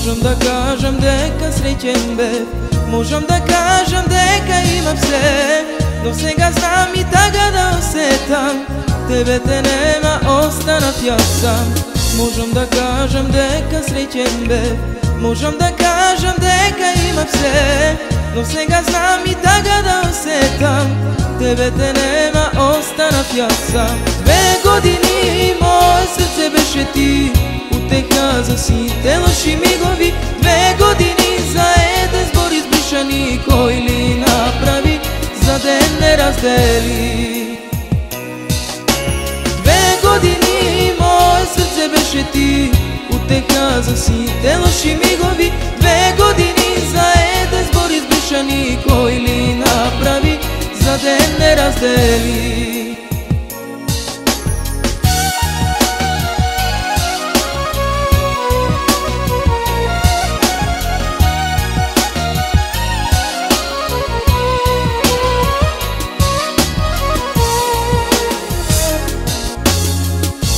Можам да кажем дека среќен бев, можам да кажем дека имам се, но сега знам и така да осетам, тебе те нема, останав јас сам. Можам да кажем дека среќен бев, можам да кажем дека имам се, но сега знам и така да осетам, тебе те нема, останав јас сам. 2 години мое срце беше ти, утеха за сите лоши мигови. 2 години за еден збор избришани, кој ли направи за ден не раздели. 2 години мое срце беше ти, утеха за сите лоши мигови. 2 години за еден збор избришани, кој ли направи за ден не раздели.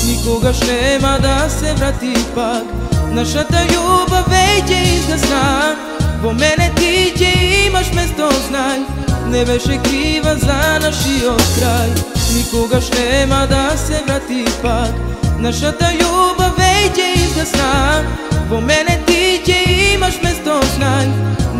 Никогаш нема да се врати пак, нашата љубов веќе изгасна. Во мене ти ќе имаш место, знај, не беше крива за нашиот крај. Никогаш нема да се врати пак, нашата љубов веќе изгасна. Во мене ти ќе имаш место, знај,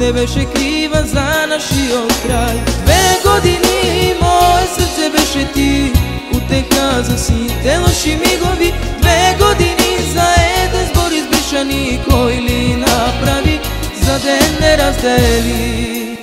не беше крива за нашиот крај. 2 години мое срце беше ти, утеха за сите лоши мигови. 2 години за еден збор избришани, кој ли направи за ден не раздели.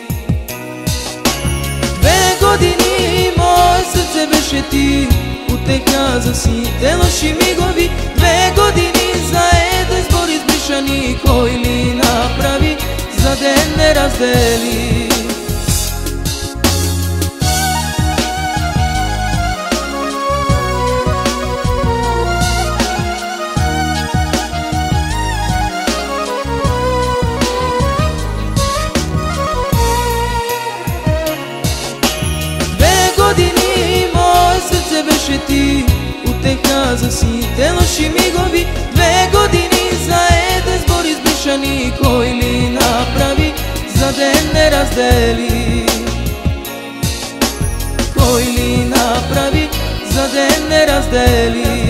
2 години мое срце беше ти, утеха за сите лоши мигови. 2 години за еден збор избришани, кој ли направи за ден не раздели. Беше ти, утеха за сите лоши мигови. 2 години за еден збор избришани, кој ли направи за ден не раздели. Кој ли направи за ден не раздели.